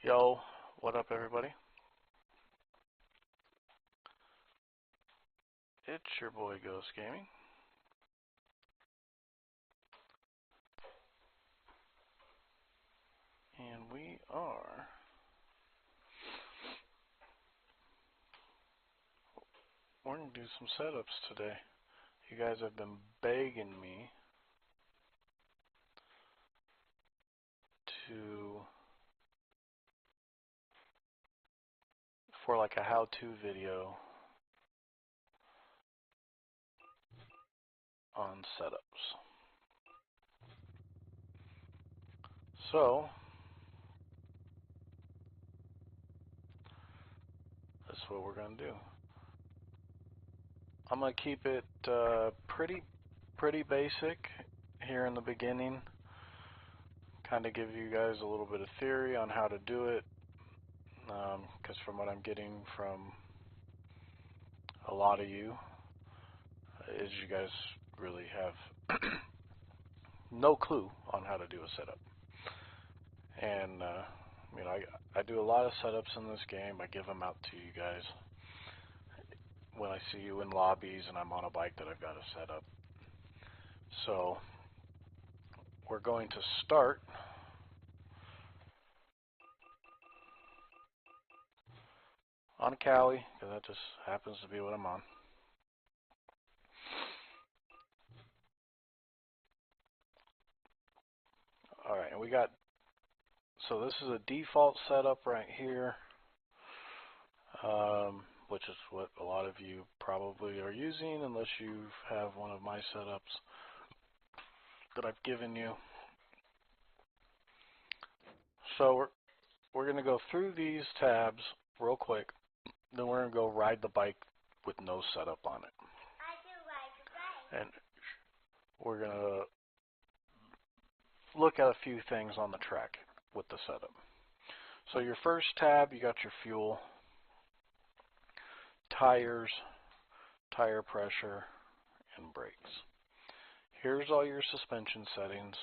Yo, what up everybody? It's your boy Ghost Gaming. And we're going to do some setups today. You guys have been begging me for like a how-to video on setups. So, that's what we're going to do. I'm going to keep it pretty basic here in the beginning. Kind of give you guys a little bit of theory on how to do it. Because from what I'm getting from a lot of you is you guys really have no clue on how to do a setup. And I do a lot of setups in this game. I give them out to you guys when I see you in lobbies and I'm on a bike that I've got to set up. So we're going to start on a Cali, because that just happens to be what I'm on. Alright, and we got, so this is a default setup right here, which is what a lot of you probably are using, unless you have one of my setups that I've given you. So we're going to go through these tabs real quick, then we're going to go ride the bike with no setup on it. And we're going to look at a few things on the track with the setup. So your first tab, you got your fuel, tires, tire pressure, and brakes. Here's all your suspension settings.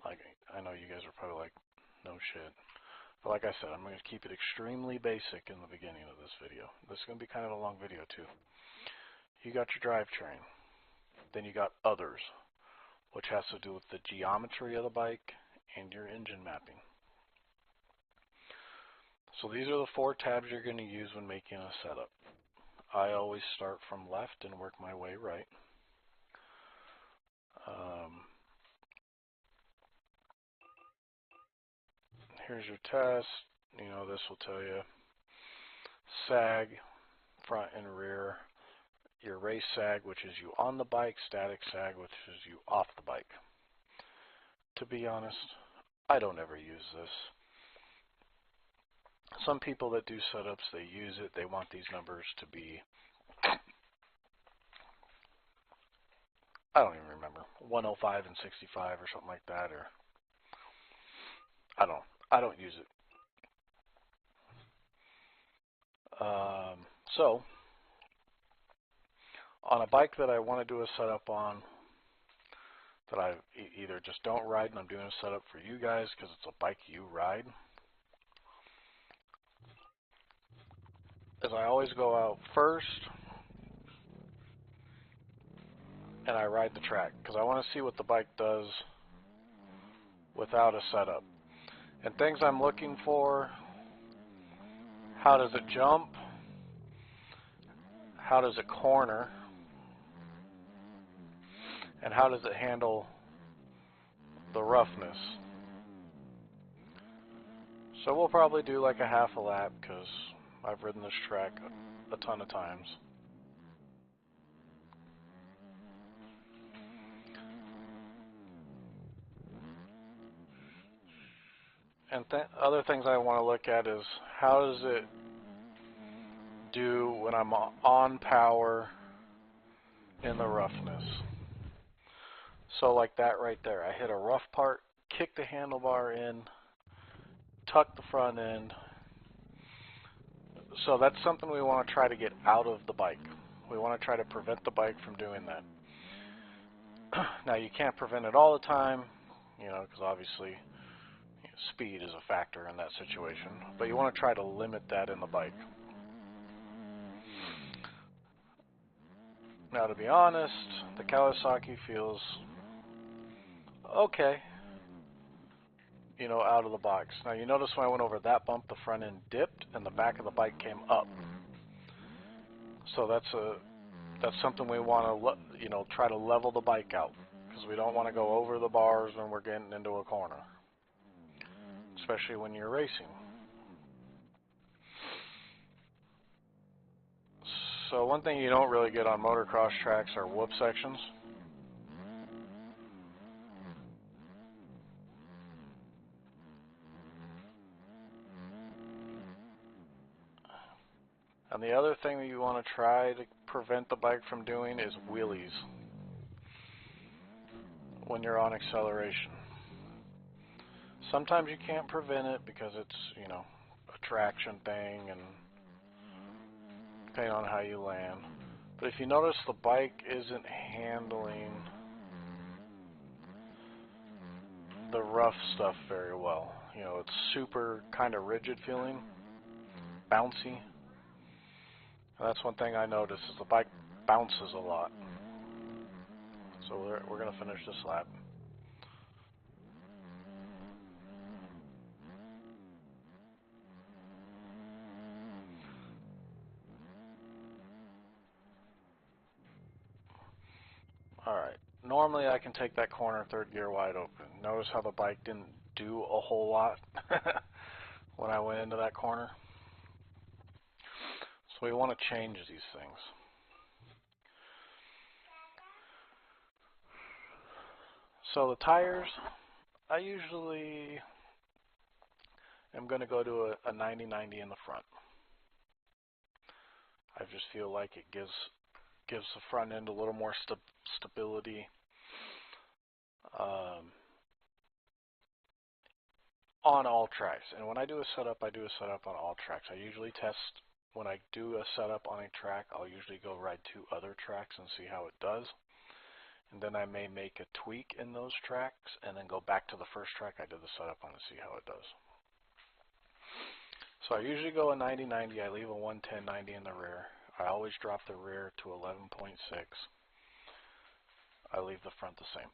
Like, I know you guys are probably like, no shit. But like I said, I'm going to keep it extremely basic in the beginning of this video. This is going to be kind of a long video too. You got your drivetrain. Then you got others, which has to do with the geometry of the bike and your engine mapping. So these are the four tabs you're going to use when making a setup. I always start from left and work my way right. Here's your test. You know, this will tell you sag, front and rear, your race sag, which is you on the bike, static sag, which is you off the bike. To be honest, I don't ever use this. Some people that do setups, they use it. They want these numbers to be, I don't even remember, 105 and 65 or something like that, or I don't use it. So on a bike that I want to do a setup on, that I either just don't ride and I'm doing a setup for you guys because it's a bike you ride, is I always go out first and I ride the track because I want to see what the bike does without a setup. And things I'm looking for: how does it jump? How does it corner? And how does it handle the roughness? So we'll probably do like a half a lap because I've ridden this track a ton of times. And other things I want to look at is how does it do when I'm on power in the roughness. So like that right there, I hit a rough part, kick the handlebar in, tuck the front end. So that's something we want to try to get out of the bike. We want to try to prevent the bike from doing that. Now you can't prevent it all the time, you know, because obviously speed is a factor in that situation, but you want to try to limit that in the bike. Now, to be honest, the Kawasaki feels okay, you know, out of the box. Now, you notice when I went over that bump, the front end dipped and the back of the bike came up. So that's something we want to, you know, try to level the bike out, because we don't want to go over the bars when we're getting into a corner, especially when you're racing. So one thing you don't really get on motocross tracks are whoop sections. And the other thing that you want to try to prevent the bike from doing is wheelies when you're on acceleration. Sometimes you can't prevent it because it's, you know, a traction thing and depending on how you land. But if you notice, the bike isn't handling the rough stuff very well. You know, it's super kind of rigid feeling, bouncy. And that's one thing I noticed is the bike bounces a lot. So we're going to finish this lap. Alright, normally I can take that corner third gear wide open. Notice how the bike didn't do a whole lot when I went into that corner. So we want to change these things. So the tires, I usually am going to go to a 90-90 in the front. I just feel like it gives the front end a little more stability. On all tracks. And when I do a setup, I do a setup on all tracks. I usually test, when I do a setup on a track, I'll usually go ride 2 other tracks and see how it does. And then I may make a tweak in those tracks and then go back to the first track I did the setup on and see how it does. So I usually go a 90-90. I leave a 110-90 in the rear. I always drop the rear to 11.6. I leave the front the same.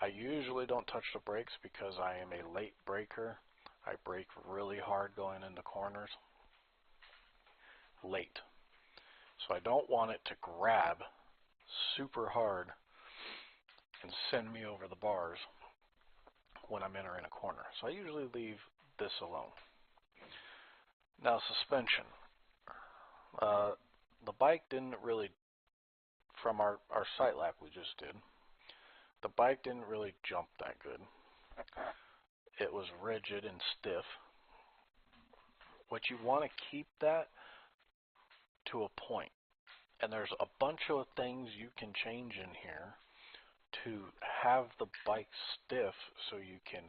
I usually don't touch the brakes because I am a late braker. I brake really hard going into corners. Late. So I don't want it to grab super hard and send me over the bars when I'm entering a corner. So I usually leave this alone. Now suspension. The bike didn't really, from our sight lap we just did, the bike didn't really jump that good. It was rigid and stiff. What you want to keep that to a point. And there's a bunch of things you can change in here to have the bike stiff so you can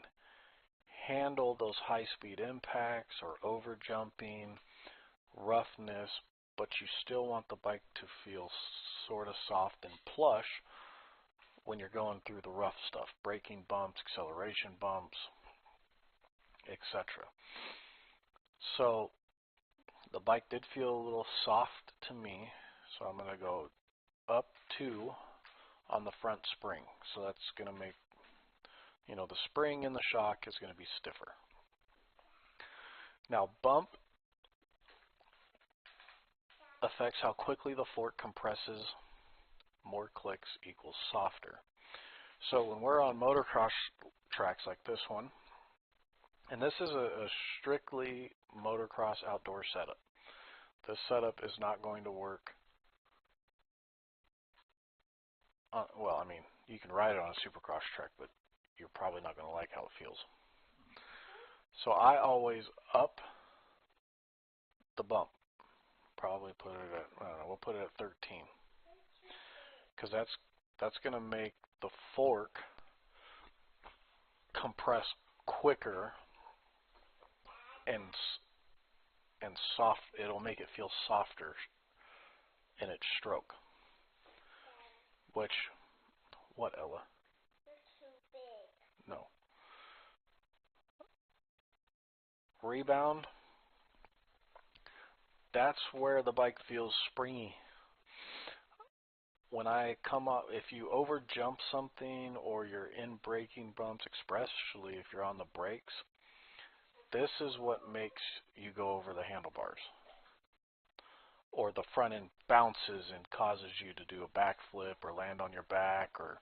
handle those high-speed impacts or over-jumping, roughness, but you still want the bike to feel sort of soft and plush when you're going through the rough stuff, braking bumps, acceleration bumps, etc. So the bike did feel a little soft to me, so I'm going to go up 2 on the front spring. So that's going to make, you know, the spring in the shock is going to be stiffer. Now bump affects how quickly the fork compresses. More clicks equals softer. So when we're on motocross tracks like this one, and this is a strictly motocross outdoor setup. This setup is not going to work. Well, I mean, you can ride it on a supercross track, but you're probably not going to like how it feels. So I always up the bump. Probably put it at, I don't know, we'll put it at 13. Because that's going to make the fork compress quicker and soft. It'll make it feel softer in its stroke. Which, what, Ella? No. rebound, that's where the bike feels springy. When I come up, if you over jump something or you're in braking bumps, especially if you're on the brakes, this is what makes you go over the handlebars. Or the front end bounces and causes you to do a backflip or land on your back or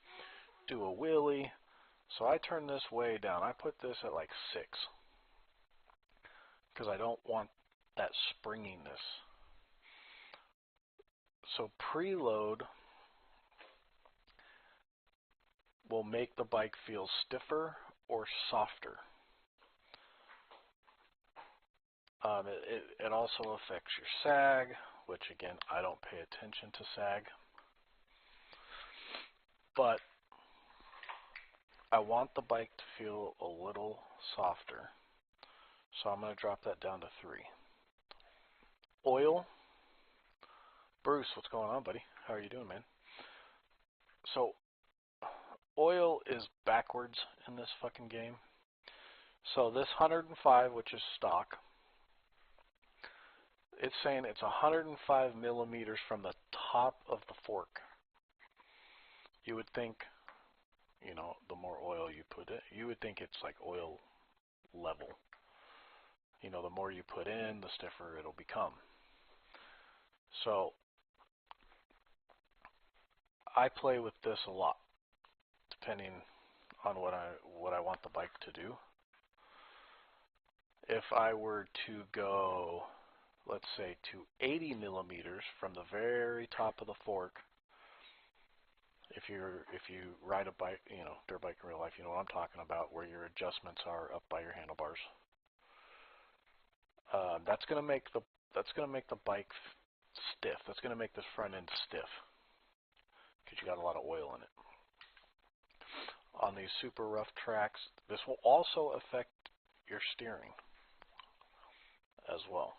do a wheelie. So I turn this way down. I put this at like 6 because I don't want that springiness. So preload will make the bike feel stiffer or softer. It also affects your sag, which again, I don't pay attention to sag. But I want the bike to feel a little softer. So I'm going to drop that down to 3. Oil. Bruce, what's going on, buddy? How are you doing, man? So oil is backwards in this fucking game. So this 105, which is stock, it's saying it's 105 millimeters from the top of the fork. You would think, you know, the more oil you put in, you would think it's like oil level. You know, the more you put in, the stiffer it'll become. So I play with this a lot, depending on what I want the bike to do. If I were to go, let's say, to 80 millimeters from the very top of the fork, if you ride a bike, you know, dirt bike in real life, you know what I'm talking about, where your adjustments are up by your handlebars. That's gonna make the bike stiff. That's gonna make this front end stiff because you got a lot of oil in it. On these super rough tracks, this will also affect your steering as well.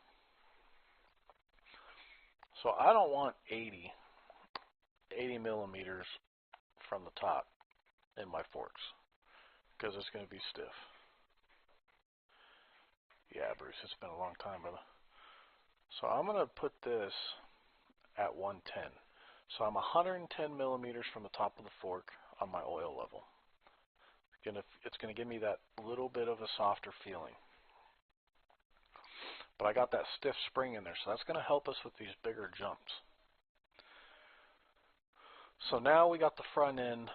So I don't want 80 millimeters from the top in my forks because it's going to be stiff. Yeah, Bruce, it's been a long time, brother. So I'm going to put this at 110. So I'm 110 millimeters from the top of the fork on my oil level. It's going to give me that little bit of a softer feeling. But I got that stiff spring in there, so that's going to help us with these bigger jumps. So now we got the front end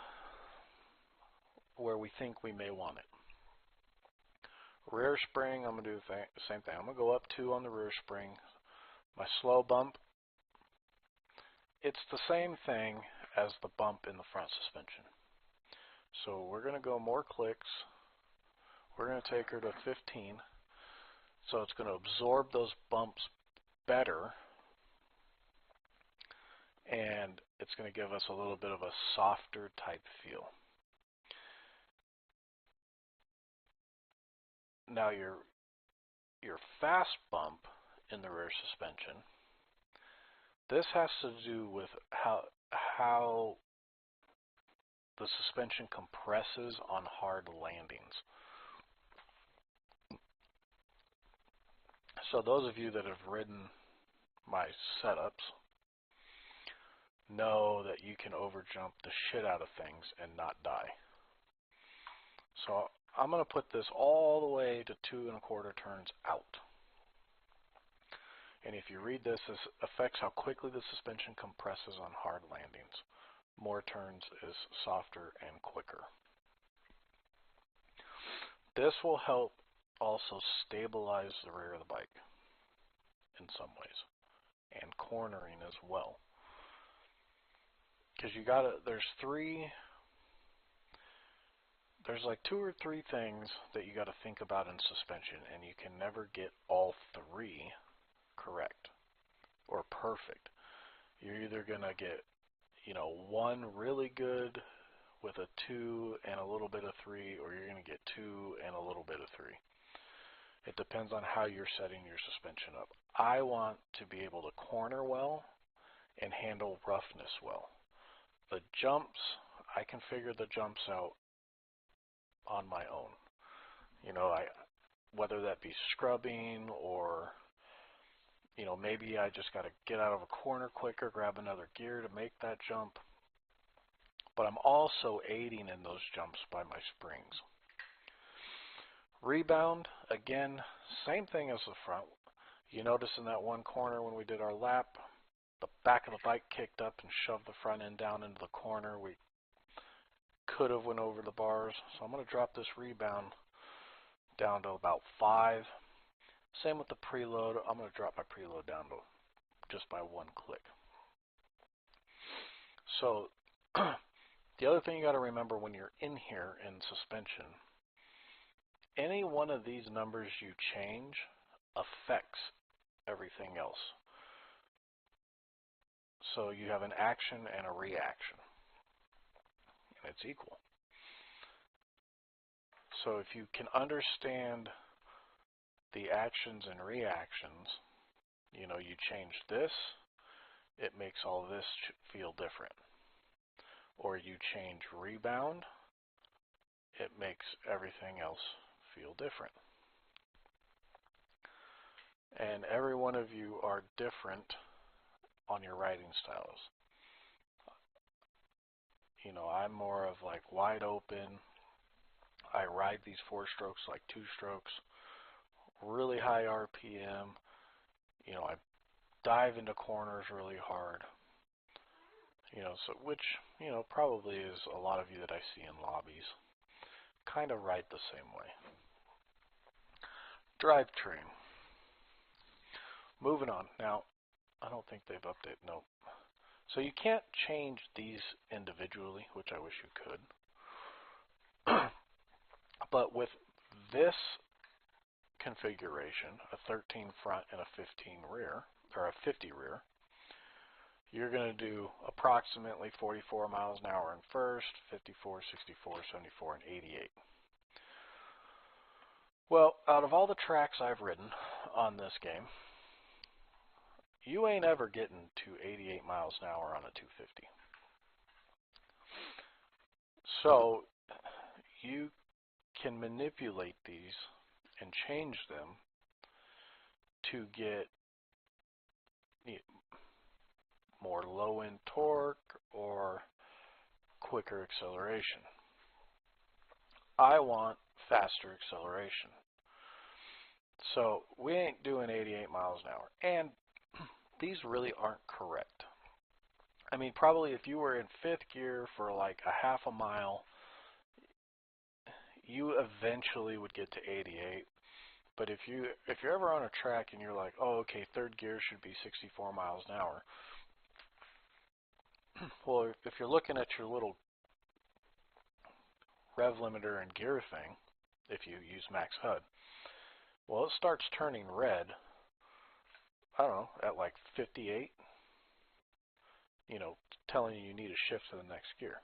where we think we may want it. Rear spring, I'm going to do the same thing. I'm going to go up 2 on the rear spring. My slow bump, it's the same thing as the bump in the front suspension. So we're going to go more clicks. We're going to take her to 15. So it's going to absorb those bumps better. And it's going to give us a little bit of a softer type feel. Now your fast bump in the rear suspension, this has to do with how the suspension compresses on hard landings. So those of you that have ridden my setups know that you can overjump the shit out of things and not die. So I'm going to put this all the way to 2 1/4 turns out. And if you read this, this affects how quickly the suspension compresses on hard landings. More turns is softer and quicker. This will help also stabilize the rear of the bike in some ways, and cornering as well. Because there's like 2 or 3 things that you got to think about in suspension, and you can never get all 3 correct or perfect. You're either going to get, you know, 1 really good with a 2 and a little bit of 3, or you're going to get 2 and a little bit of 3. It depends on how you're setting your suspension up. I want to be able to corner well and handle roughness well. The jumps, I can figure the jumps out on my own. You know, whether that be scrubbing or, you know, maybe I just got to get out of a corner quicker, grab another gear to make that jump. But I'm also aiding in those jumps by my springs. Rebound, again, same thing as the front. You notice in that one corner when we did our lap, the back of the bike kicked up and shoved the front end down into the corner. We could have went over the bars. So I'm going to drop this rebound down to about 5. Same with the preload. I'm going to drop my preload down to just by 1 click. So the other thing you got to remember when you're in here in suspension, any one of these numbers you change affects everything else. So you have an action and a reaction, and it's equal. So if you can understand the actions and reactions, you know, you change this, it makes all this feel different. Or you change rebound, it makes everything else feel different. And every one of you are different on your riding styles. You know, I'm more of like wide open. I ride these 4 strokes like 2 strokes, really high RPM. You know, I dive into corners really hard. You know, so which, you know, probably is a lot of you that I see in lobbies kind of ride the same way. Drivetrain. Moving on. Now, I don't think they've updated. Nope. So you can't change these individually, which I wish you could. But with this configuration, a 13 front and a 15 rear, or a 50 rear, you're going to do approximately 44 miles an hour in first, 54, 64, 74, and 88. Well, out of all the tracks I've ridden on this game, you ain't ever getting to 88 miles an hour on a 250. So you can manipulate these and change them to get more low-end torque or quicker acceleration. I want faster acceleration. So we ain't doing 88 miles an hour. And these really aren't correct. I mean, probably if you were in 5th gear for like a half a mile, you eventually would get to 88. But if you're ever on a track and you're like, oh, okay, 3rd gear should be 64 miles an hour. Well, if you're looking at your little rev limiter and gear thing, if you use max HUD, well, it starts turning red, I don't know, at like 58, you know, telling you need to shift to the next gear.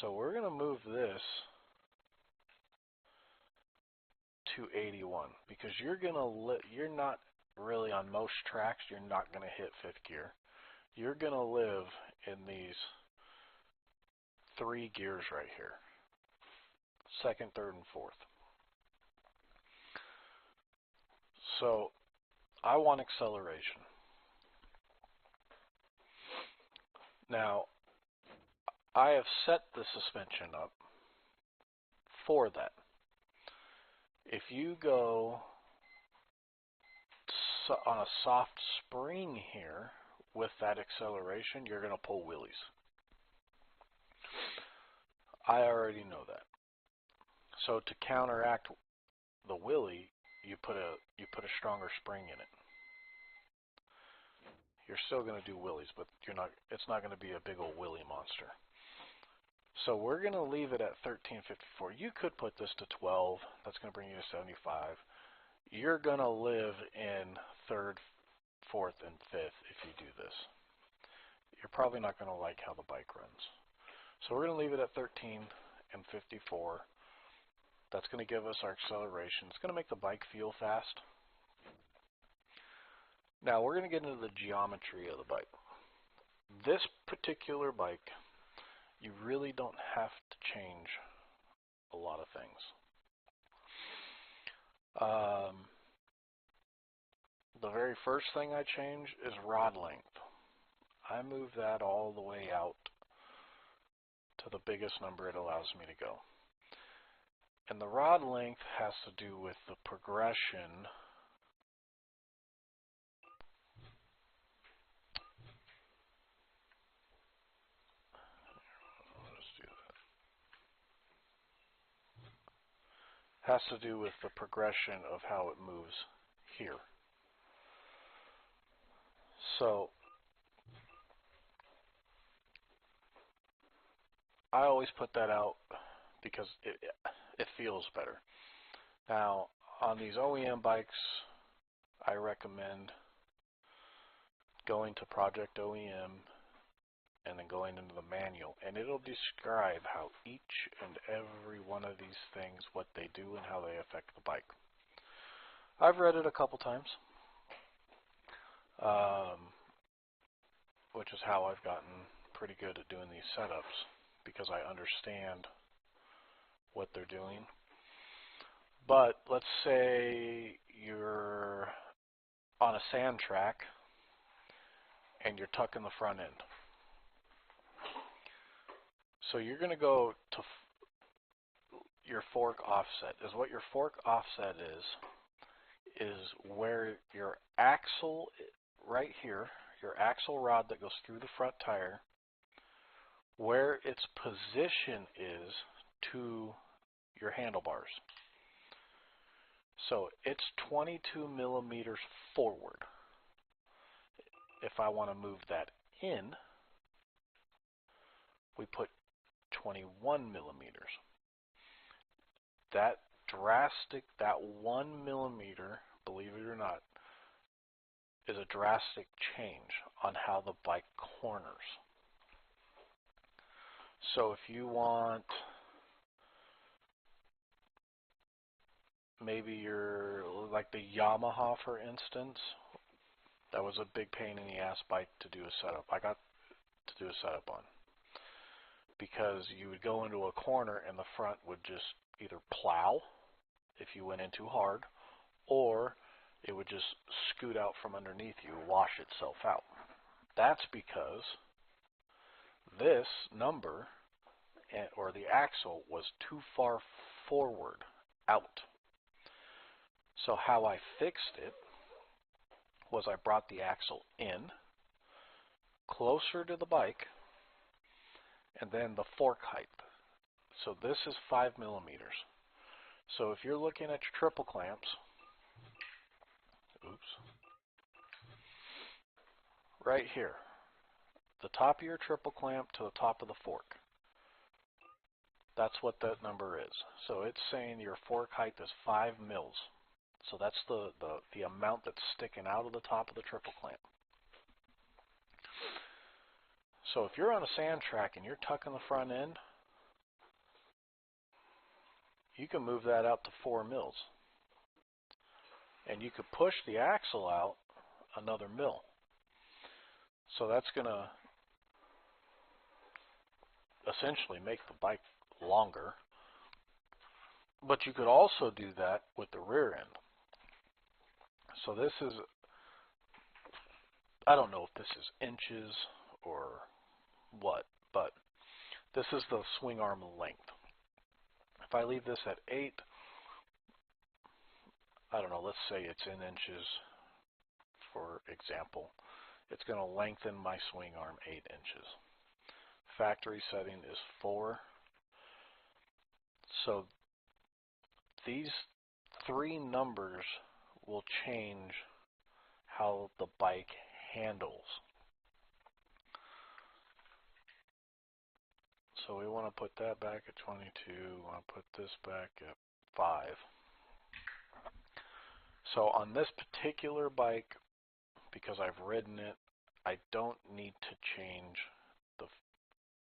So we're going to move this to 81 because you're not really on most tracks, you're not going to hit 5th gear. You're going to live in these 3 gears right here, 2nd, 3rd, and 4th. So I want acceleration. Now, I have set the suspension up for that. If you go on a soft spring here with that acceleration, you're going to pull wheelies. I already know that. So to counteract the wheelie, you put a stronger spring in it. You're still going to do wheelies, but it's not going to be a big old wheelie monster. So we're going to leave it at 1354. You could put this to 12. That's going to bring you to 75. You're going to live in 3rd, 4th, and 5th if you do this. You're probably not going to like how the bike runs. So we're going to leave it at 13 and 54. That's going to give us our acceleration. It's going to make the bike feel fast. Now we're going to get into the geometry of the bike. This particular bike, you really don't have to change a lot of things. The very first thing I change is rod length. I move that all the way out to the biggest number it allows me to go. And the rod length has to do with the progression of how it moves here. So I always put that out because it feels better. Now, on these OEM bikes, I recommend going to Project OEM and then going into the manual, and it'll describe how each and every one of these things, what they do and how they affect the bike. I've read it a couple times, which is how I've gotten pretty good at doing these setups, because I understand what they're doing. But let's say you're on a sand track and you're tucking the front end. So you're going to go to your fork offset. What your fork offset is where your axle, right here, your axle rod that goes through the front tire, where its position is to your handlebars. So it's 22 millimeters forward. If I want to move that in, we put 21 millimeters. That 1 millimeter, believe it or not, is a drastic change on how the bike corners. So if you want, maybe you're like the Yamaha, for instance, that was a big pain in the ass bike to do a setup. I got to do a setup on, because you would go into a corner and the front would just either plow if you went in too hard, or it would just scoot out from underneath you, wash itself out. That's because this number, or the axle, was too far forward out. So how I fixed it was I brought the axle in, closer to the bike, and then the fork height. So this is 5 millimeters. So if you're looking at your triple clamps, right here, the top of your triple clamp to the top of the fork, that's what that number is. So it's saying your fork height is 5 mils. So that's the amount that's sticking out of the top of the triple clamp. So if you're on a sand track and you're tucking the front end, you can move that out to 4 mils. And you could push the axle out another mil. So that's going to essentially make the bike longer. But you could also do that with the rear end. So this is, I don't know if this is inches or what, but this is the swing arm length. If I leave this at 8, I don't know, let's say it's in inches, for example, it's going to lengthen my swing arm 8 inches. Factory setting is 4. So these 3 numbers will change how the bike handles. So we want to put that back at 22, we want to put this back at 5. So on this particular bike, because I've ridden it, I don't need to change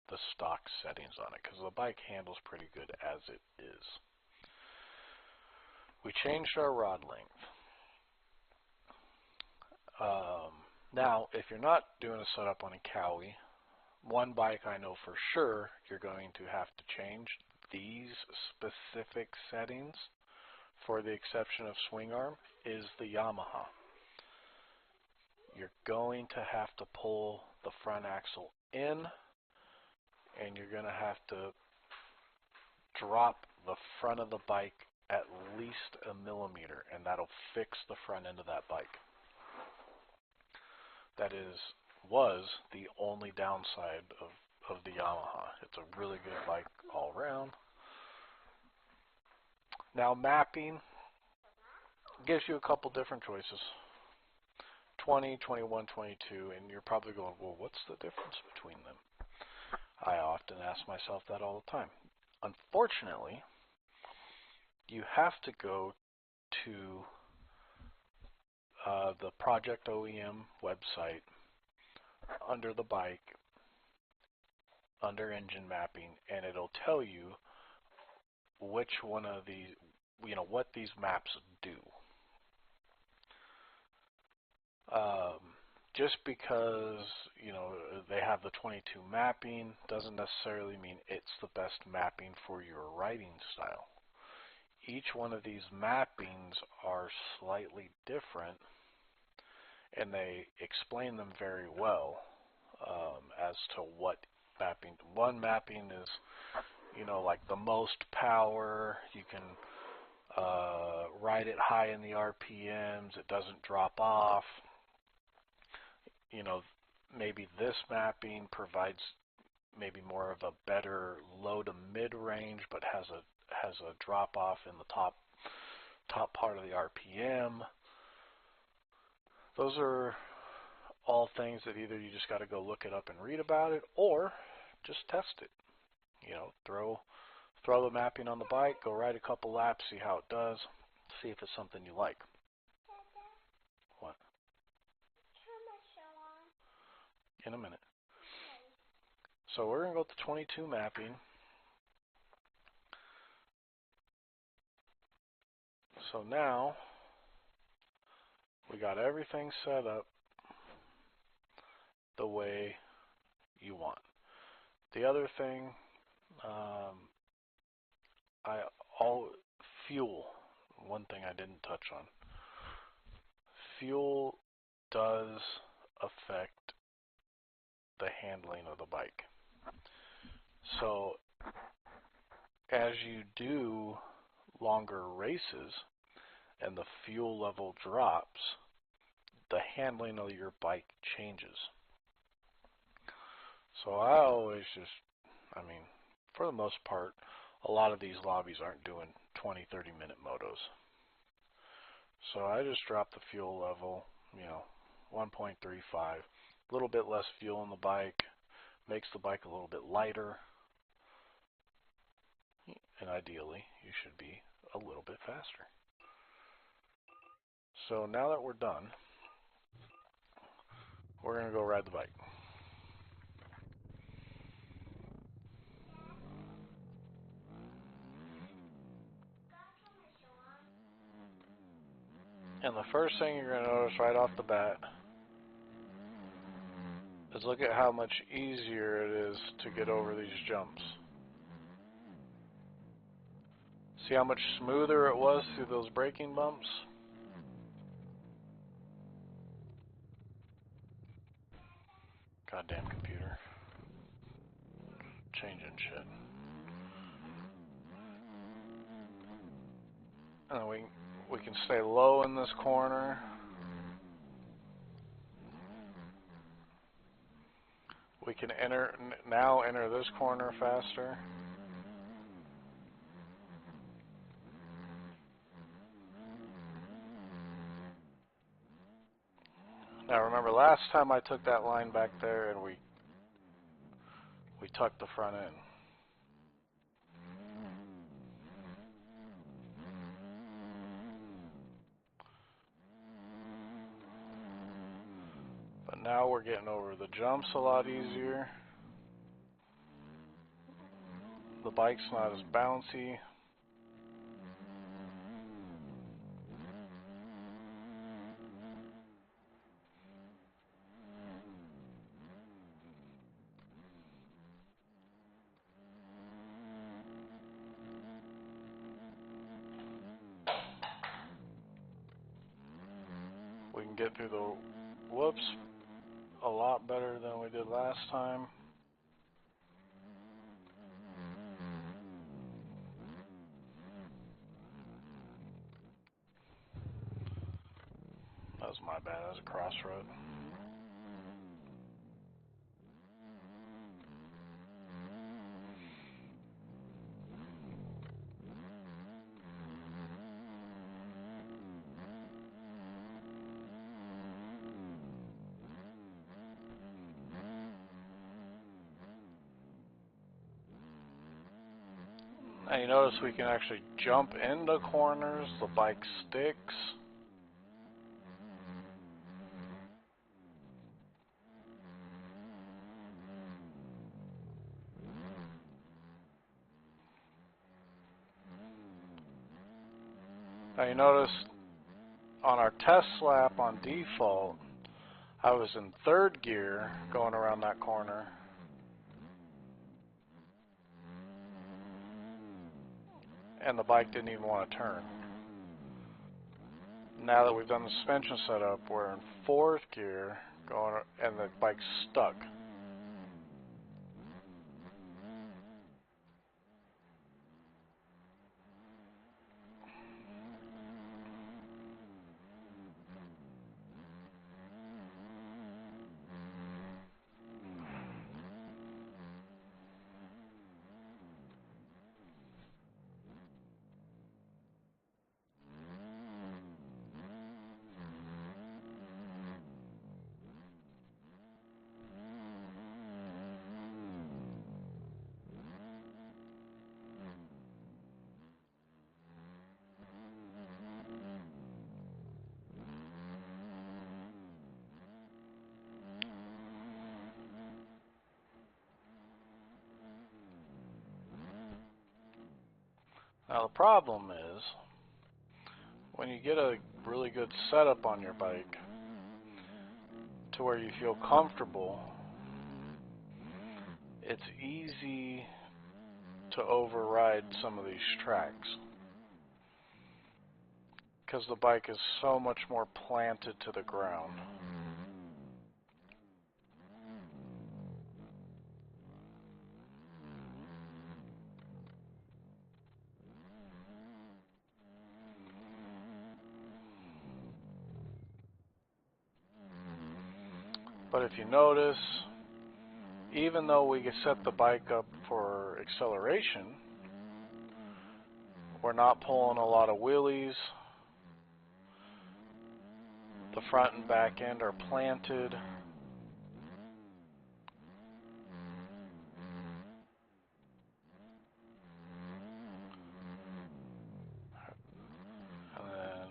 the stock settings on it, because the bike handles pretty good as it is. We changed our rod length. Now, if you're not doing a setup on a Cowie, one bike I know for sure you're going to have to change these specific settings for the exception of swing arm, is the Yamaha. You're going to have to pull the front axle in, and you're going to have to drop the front of the bike at least a millimeter, and that'll fix the front end of that bike. That was the only downside of the Yamaha. It's a really good bike all around. Now mapping gives you a couple different choices. 20, 21, 22, and you're probably going, well, what's the difference between them? I often ask myself that all the time. Unfortunately, you have to go to the Project OEM website under the bike, under engine mapping, and it'll tell you which one of these, what these maps do. Just because, they have the 22 mapping doesn't necessarily mean it's the best mapping for your riding style. Each one of these mappings are slightly different, and they explain them very well as to what mapping. One mapping is, like the most power. You can ride it high in the RPMs. It doesn't drop off. Maybe this mapping provides maybe more of a better low to mid range, but has a drop off in the top part of the RPM. Those are all things that either you just got to go look it up and read about it, or just test it. Throw the mapping on the bike, go ride a couple laps, see how it does, see if it's something you like. What? In a minute. So we're going to go to 22 mapping. So now we got everything set up the way you want. The other thing, fuel. One thing I didn't touch on. Fuel does affect the handling of the bike. So as you do longer races and the fuel level drops, the handling of your bike changes. So I always for the most part, a lot of these lobbies aren't doing 20, 30-minute motos. So I just drop the fuel level, 1.35. A little bit less fuel in the bike, makes the bike a little bit lighter, and ideally you should be a little bit faster. So now that we're done, we're going to go ride the bike. And the first thing you're going to notice right off the bat is look at how much easier it is to get over these jumps. See how much smoother it was through those braking bumps? Goddamn computer. Changing shit. And we can stay low in this corner. We can now enter this corner faster. Now remember, last time I took that line back there and we tucked the front end. But now we're getting over the jumps a lot easier. The bike's not as bouncy. can get through the whoops a lot better than we did last time. That was my bad, that was a crossroad. Now you notice we can actually jump into corners, the bike sticks. Now you notice on our test lap on default, I was in third gear going around that corner. And the bike didn't even want to turn. Now that we've done the suspension setup, we're in fourth gear going, and the bike's stuck. Now the problem is, when you get a really good setup on your bike to where you feel comfortable, it's easy to override some of these tracks because the bike is so much more planted to the ground. But if you notice, even though we set the bike up for acceleration, we're not pulling a lot of wheelies. The front and back end are planted. And then,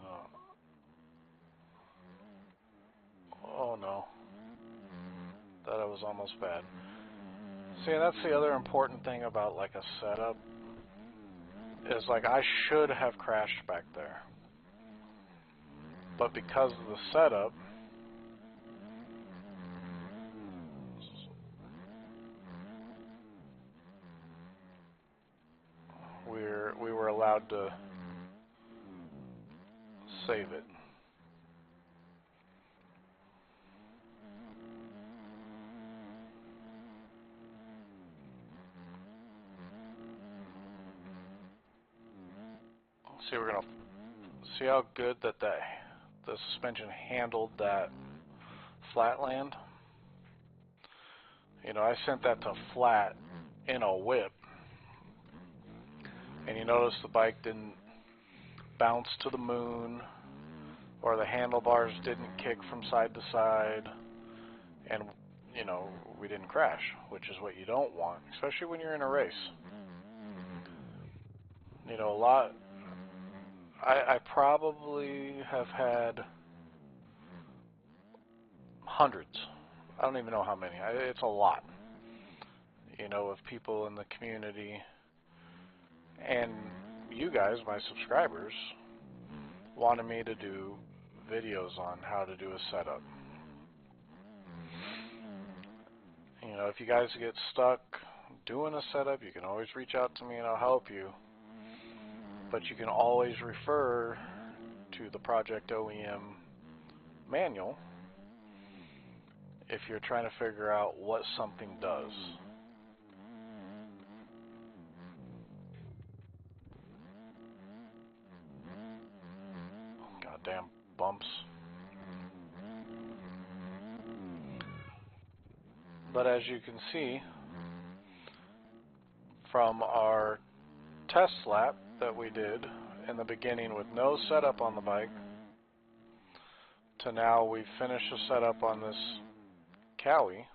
oh no. That was almost bad. See, that's the other important thing about like a setup, is like I should have crashed back there. But because of the setup, we were allowed to save it. See, we're gonna see how good that the suspension handled that flatland. You know, I sent that to flat in a whip, and you notice the bike didn't bounce to the moon, or the handlebars didn't kick from side to side, and you know, we didn't crash, which is what you don't want, especially when you're in a race. You know, I probably have had hundreds, I don't even know how many, it's a lot, you know, of people in the community, and you guys, my subscribers, wanted me to do videos on how to do a setup. You know, if you guys get stuck doing a setup, you can always reach out to me and I'll help you. But you can always refer to the Project OEM manual if you're trying to figure out what something does. Goddamn bumps. But as you can see from our test lap that we did in the beginning with no setup on the bike to now we've finished the setup on this Cowie,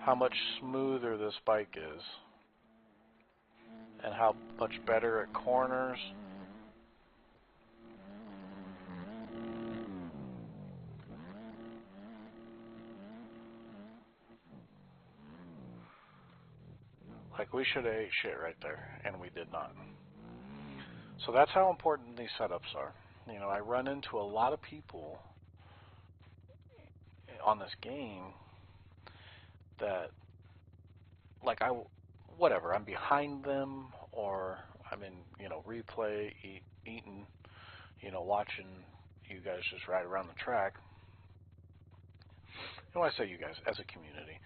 how much smoother this bike is and how much better it corners. Like, we should have ate shit right there, and we did not. So that's how important these setups are. You know, I run into a lot of people on this game that, like, whatever, I'm behind them, or I'm in, you know, replay, eating, you know, watching you guys just ride around the track. And when I say you guys, as a community,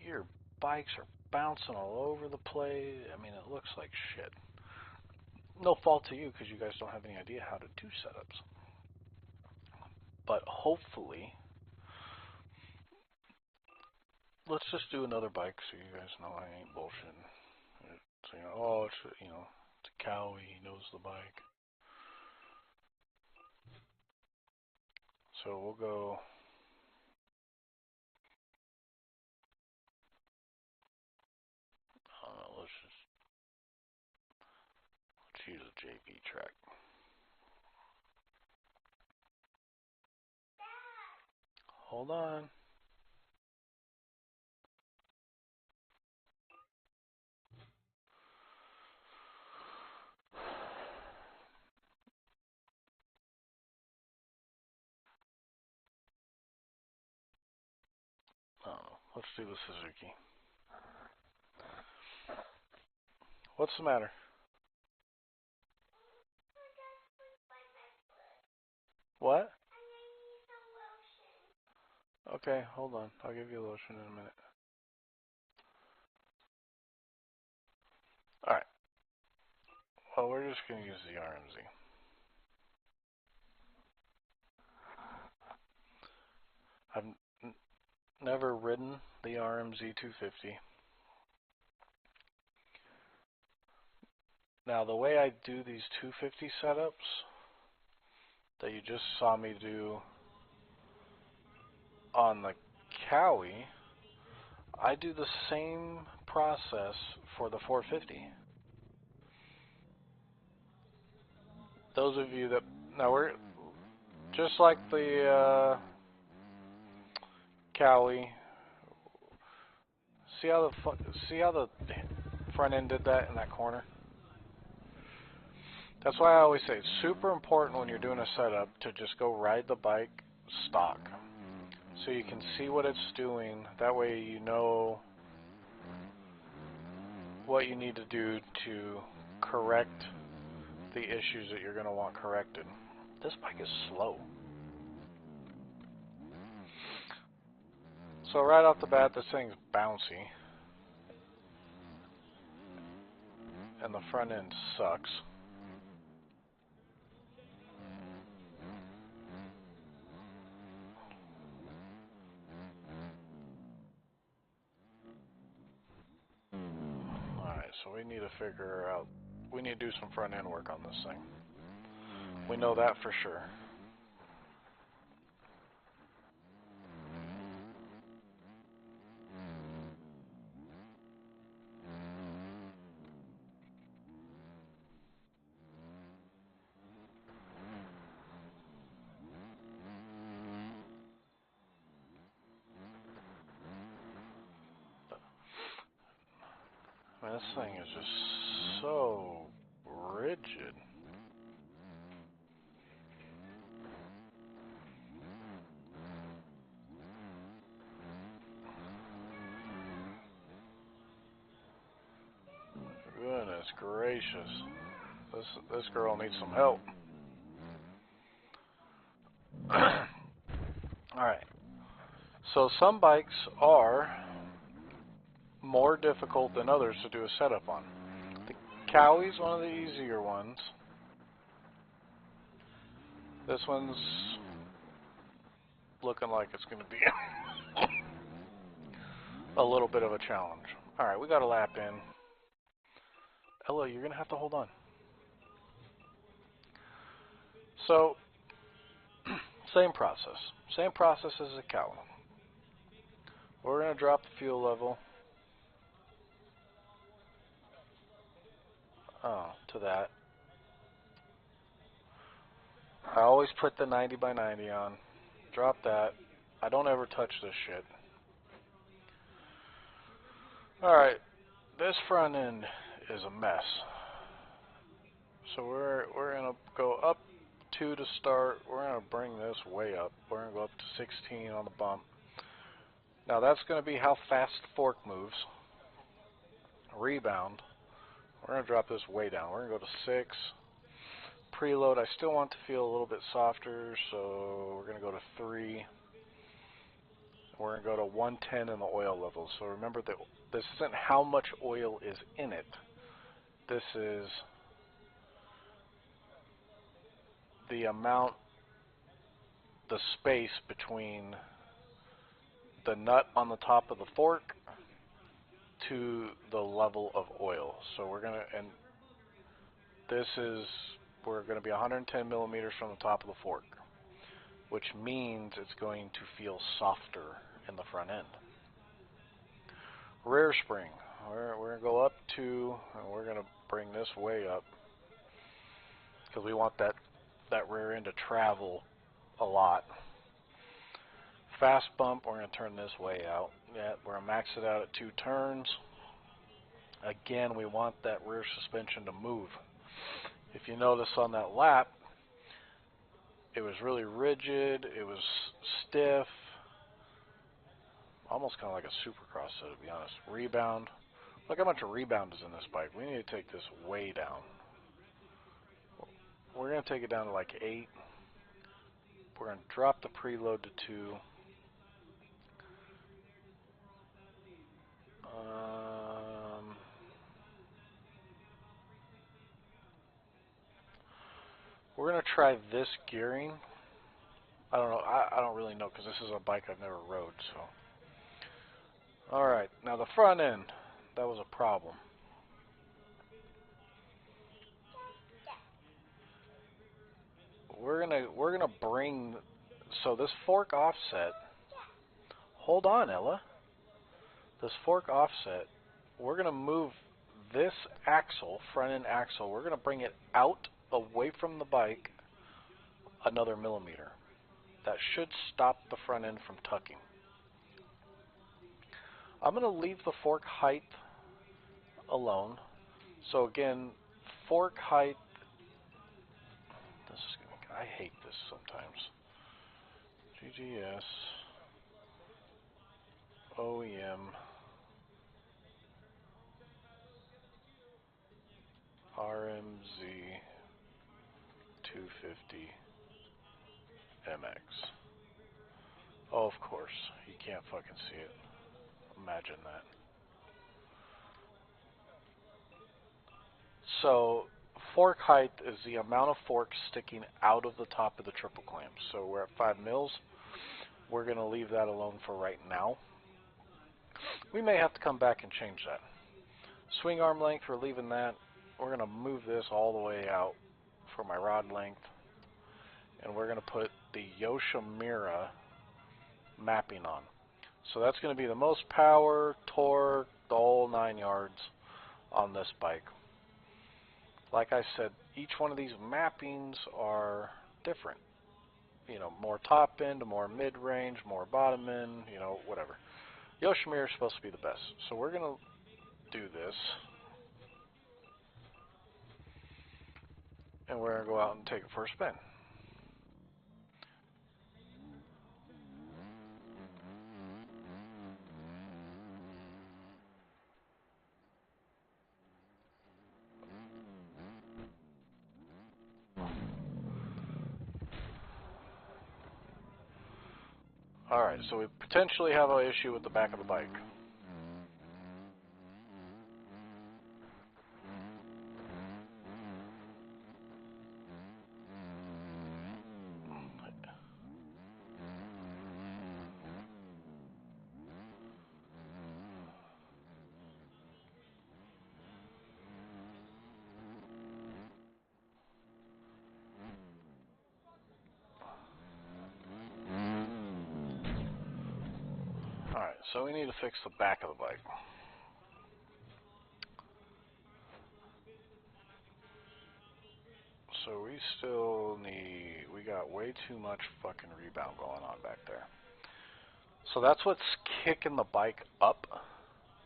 your bikes are bouncing all over the place. I mean, it looks like shit. No fault to you because you guys don't have any idea how to do setups. But hopefully, let's just do another bike so you guys know I ain't bullshitting. So, you know, oh, it's, you know, it's a Cowie, he knows the bike. So we'll go. Let's use a JB track. Hold on. Oh, let's do the Suzuki. What's the matter? What? Okay, hold on. I'll give you a lotion in a minute. Alright. Well, we're just going to use the RMZ. I've never ridden the RMZ 250. Now, the way I do these 250 setups that you just saw me do on the Cowie, I do the same process for the 450. Those of you that, now we're, just like the Cowie, see how the front end did that in that corner? That's why I always say it's super important when you're doing a setup to just go ride the bike stock, so you can see what it's doing. That way you know what you need to do to correct the issues that you're going to want corrected. This bike is slow. So right off the bat, this thing's bouncy. And the front end sucks. Alright, so we need to figure out, we need to do some front end work on this thing. We know that for sure. I mean, this thing is just so rigid. Goodness gracious. This girl needs some help. Alright, so some bikes are more difficult than others to do a setup on. The Cowie's one of the easier ones. This one's looking like it's going to be a little bit of a challenge. Alright, we got a lap in. Ella, you're going to have to hold on. So, same process. Same process as the Cowie. We're going to drop the fuel level to that. I always put the 90 by 90 on. Drop that. I don't ever touch this shit. Alright, this front end is a mess. So we're going to go up 2 to start. We're going to bring this way up. We're going to go up to 16 on the bump. Now that's going to be how fast the fork moves. Rebound. We're going to drop this way down. We're going to go to 6. Preload, I still want to feel a little bit softer, so we're going to go to 3. We're going to go to 110 in the oil level. So remember that this isn't how much oil is in it. This is the amount, the space between the nut on the top of the fork to the level of oil. So we're going to, and this is, we're going to be 110 millimeters from the top of the fork, which means it's going to feel softer in the front end. Rear spring, we're going to go up 2, and we're going to bring this way up because we want that rear end to travel a lot. Fast bump, we're going to turn this way out. Yeah, we're going to max it out at 2 turns. Again, we want that rear suspension to move. If you notice on that lap, it was really rigid, it was stiff, almost kind of like a Supercross set, to be honest. Rebound. Look how much rebound is in this bike. We need to take this way down. We're going to take it down to like 8. We're going to drop the preload to 2. We're going to try this gearing. I don't know. I don't really know because this is a bike I've never rode. So, all right. Now the front end, that was a problem. We're gonna bring, so this fork offset. Hold on, Ella. This fork offset. We're gonna move this axle, front end axle. We're gonna bring it out away from the bike another millimeter. That should stop the front end from tucking. I'm going to leave the fork height alone. So again, fork height, this is gonna, I hate this sometimes. GGS, OEM, RMZ 250 MX. Oh, of course, you can't fucking see it. Imagine that. So, fork height is the amount of fork sticking out of the top of the triple clamp. So we're at 5 mils. We're going to leave that alone for right now. We may have to come back and change that. Swing arm length, we're leaving that. We're going to move this all the way out for my rod length. And we're going to put the Yoshimura mapping on. So that's going to be the most power, torque, the whole 9 yards on this bike. Like I said, each one of these mappings are different. You know, more top end, more mid-range, more bottom end, you know, whatever. Yoshimura is supposed to be the best. So we're going to do this. And we're going to go out and take it for a spin. Alright, so we potentially have an issue with the back of the bike. Alright, so we need to fix the back of the bike. So we got way too much fucking rebound going on back there. So that's what's kicking the bike up,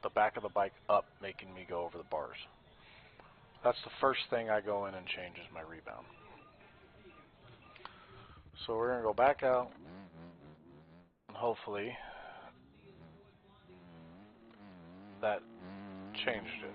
the back of the bike up, making me go over the bars. That's the first thing I go in and change is my rebound. So we're going to go back out, and hopefully that changed it.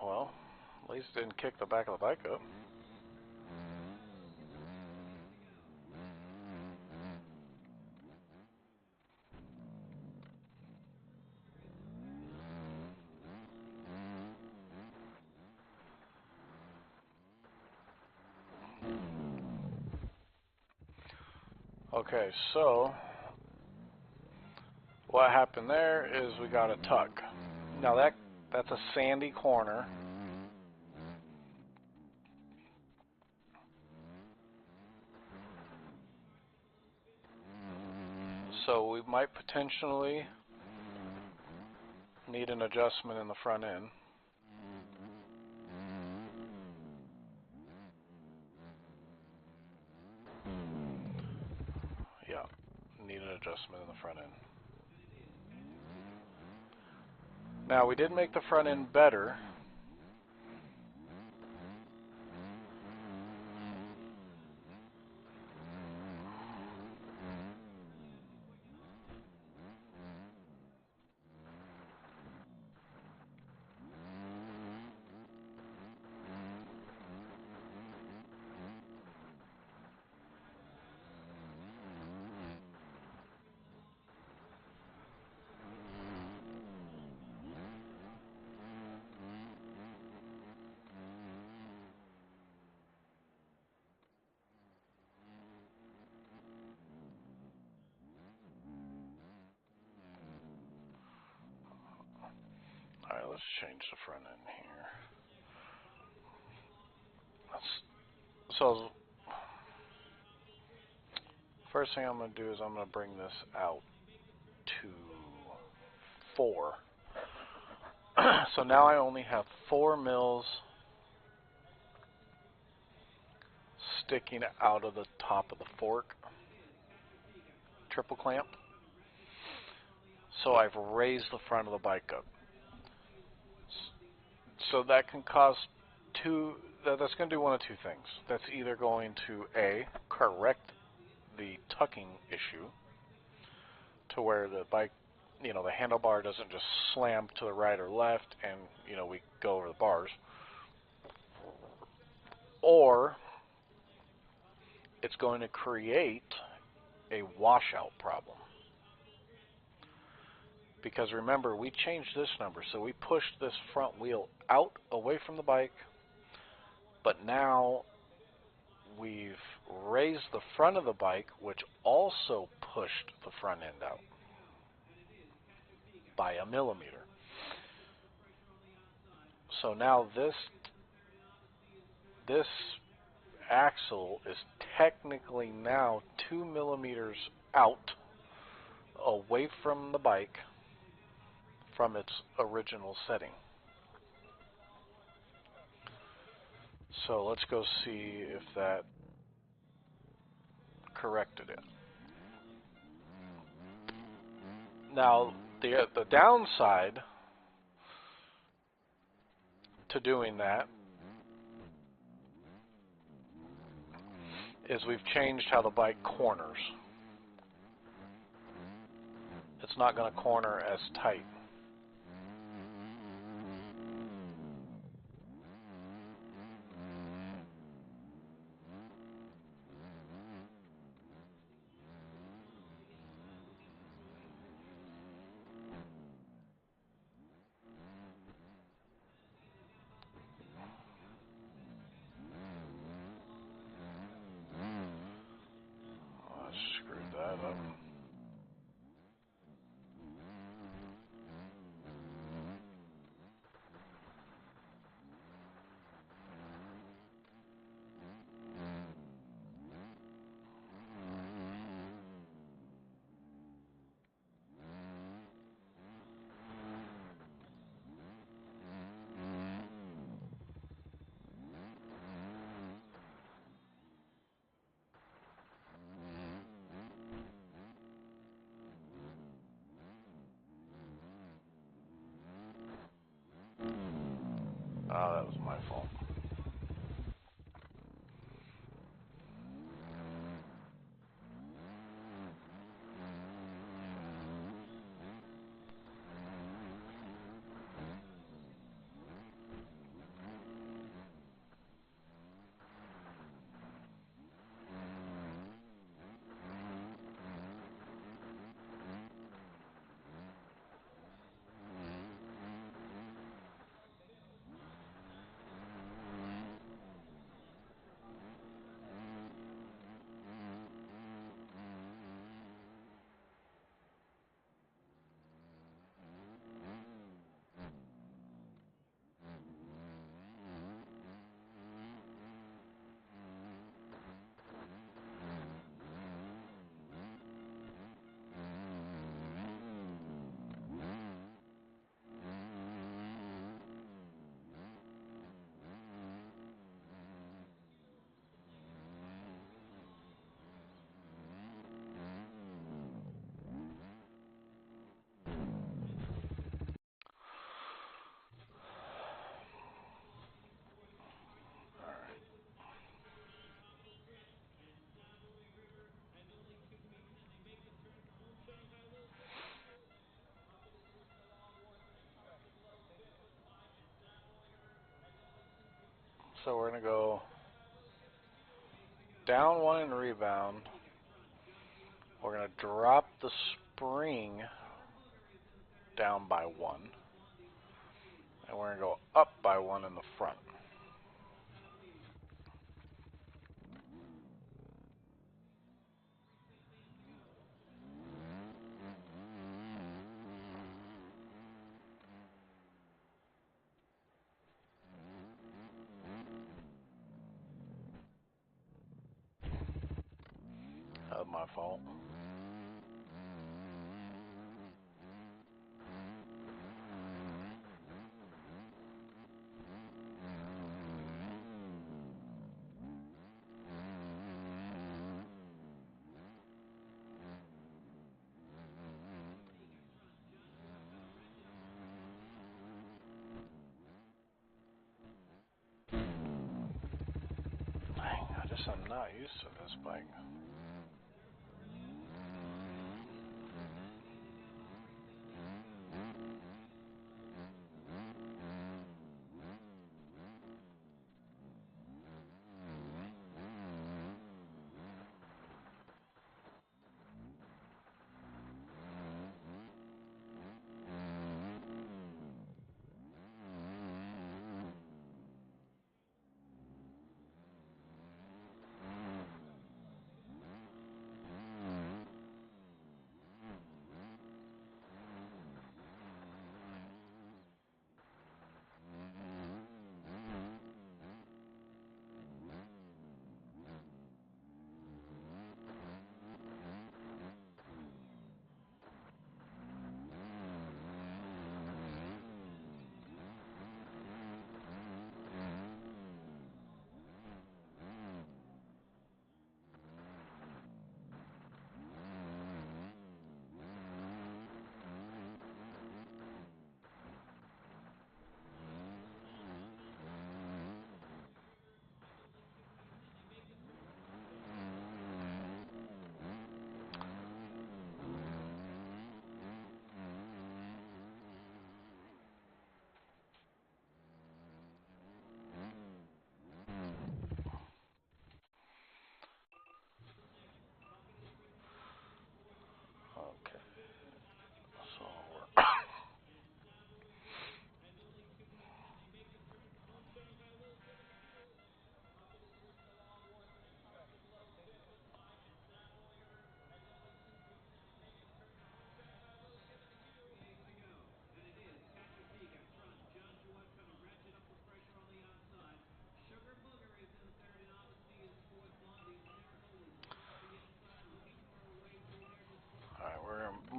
Well, at least it didn't kick the back of the bike up. Okay, so what happened there is we got a tuck. Now that's a sandy corner. So we might potentially need an adjustment in the front end. Yeah, need an adjustment in the front end. Now we did make the front end better. Alright, let's change the front end here. So, first thing I'm going to do is I'm going to bring this out to 4. So now I only have 4 mils sticking out of the top of the fork. Triple clamp. So I've raised the front of the bike up. So that can cause that's going to do one of two things. That's either going to A, correct the tucking issue to where the bike, the handlebar doesn't just slam to the right or left and, we go over the bars. Or it's going to create a washout problem. Because remember, we changed this number, so we pushed this front wheel out away from the bike, but now we've raised the front of the bike, which also pushed the front end out by 1 millimeter. So now this axle is technically now 2 millimeters out away from the bike from its original setting. So let's go see if that corrected it. Now, the downside to doing that is we've changed how the bike corners. It's not going to corner as tight. Oh, I screwed that up. Oh, that was my fault. So we're going to go down 1 in rebound. We're going to drop the spring down by 1. And we're going to go up by 1 in the front. That was my fault. Dang, I just am not used to this bike.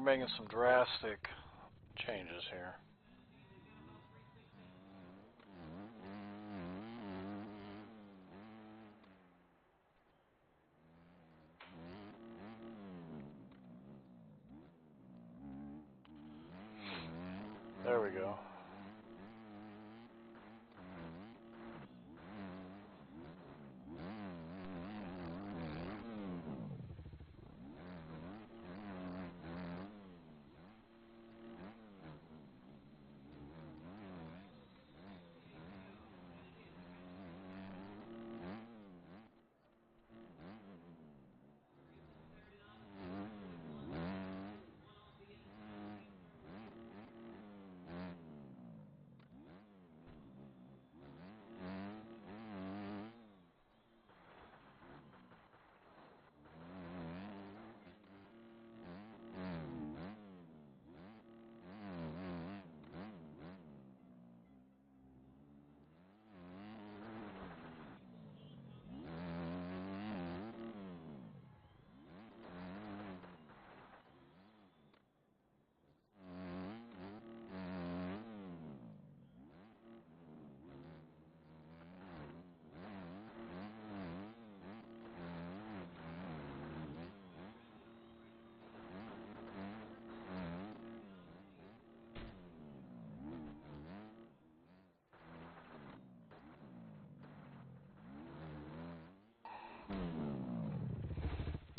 we're making some drastic changes here. There we go.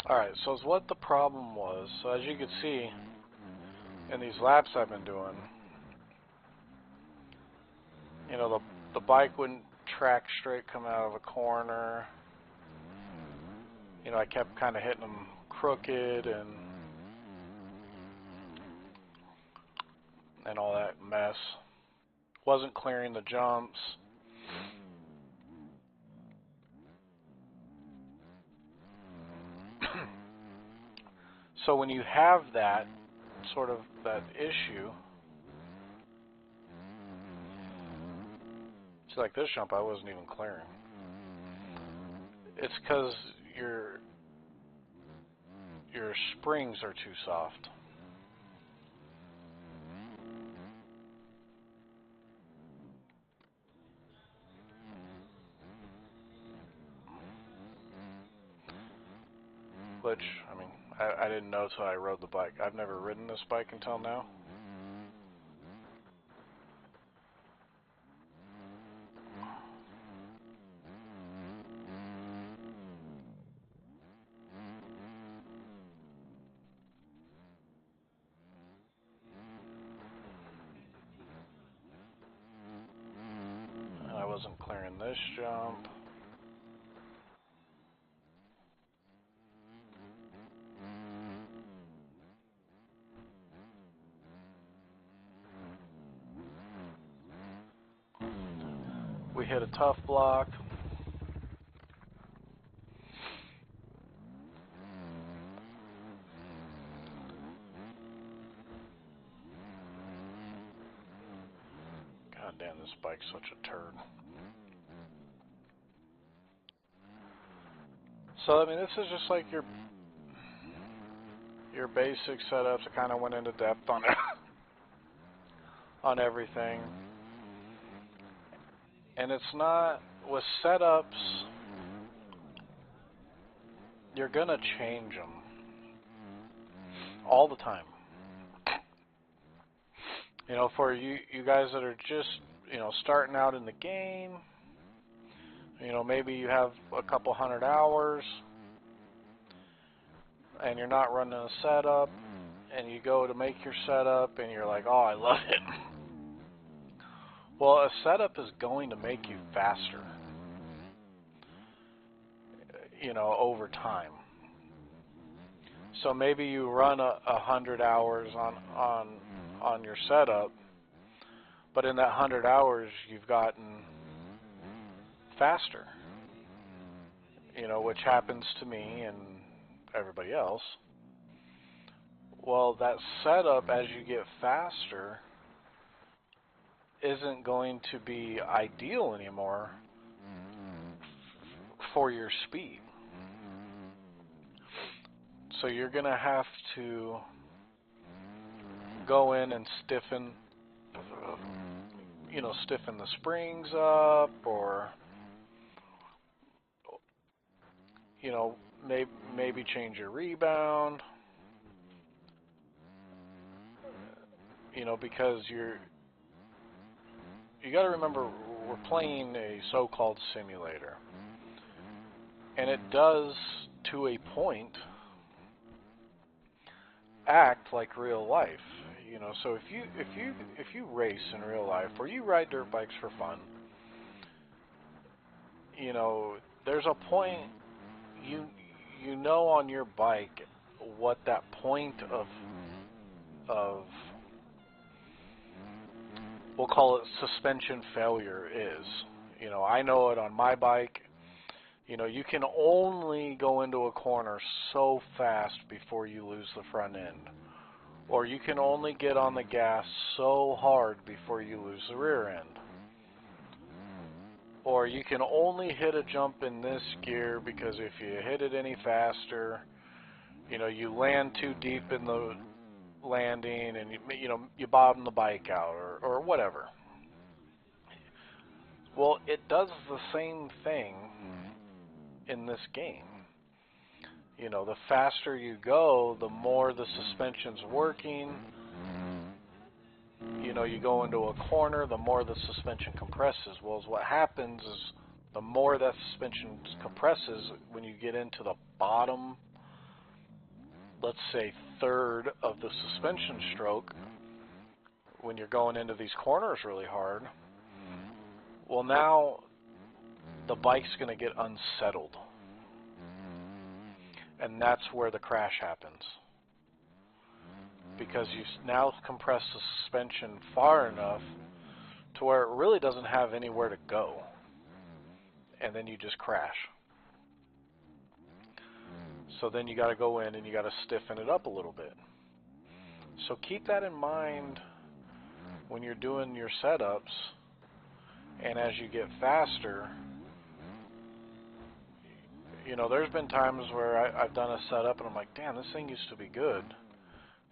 Alright, so what the problem was, so as you can see in these laps I've been doing, you know, the bike wouldn't track straight coming out of a corner. You know, I kept kind of hitting them crooked and all that mess. Wasn't clearing the jumps. So when you have that sort of that issue, it's like this jump I wasn't even clearing. It's because your springs are too soft. Which, I mean, I didn't know till I rode the bike. I've never ridden this bike until now. And I wasn't clearing this jump. We hit a tough block. God damn, this bike's such a turd. So, I mean, this is just like your basic setups. I kind of went into depth on it, on everything. And it's not, with setups, you're gonna change them all the time. You know, for you guys that are just, you know, starting out in the game, you know, maybe you have a couple 100 hours and you're not running a setup, and you go to make your setup and you're like, oh, I love it. Well, a setup is going to make you faster, you know, over time. So maybe you run 100 hours on your setup, but in that 100 hours you've gotten faster, you know, which happens to me and everybody else. Well, that setup, as you get faster, isn't going to be ideal anymore for your speed. So you're going to have to go in and stiffen, stiffen the springs up, or maybe change your rebound, because you got to remember we're playing a so-called simulator, and it does, to a point, act like real life. So if you race in real life, or you ride dirt bikes for fun, there's a point you know on your bike what that point of we'll call it suspension failure is. I know it on my bike. You can only go into a corner so fast before you lose the front end. Or you can only get on the gas so hard before you lose the rear end. Or you can only hit a jump in this gear because if you hit it any faster, you land too deep in the landing and you bottom the bike out or whatever. Well, it does the same thing in this game. The faster you go, the more the suspension's working. You go into a corner, the more the suspension compresses. Well, what happens is the more that suspension compresses, when you get into the bottom, let's say, third of the suspension stroke, when you're going into these corners really hard, well, now the bike's going to get unsettled. And that's where the crash happens. Because you've now compressed the suspension far enough to where it really doesn't have anywhere to go. And then you just crash. So then you got to go in and you got to stiffen it up a little bit. So keep that in mind when you're doing your setups. And as you get faster, there's been times where I've done a setup and I'm like, damn, this thing used to be good.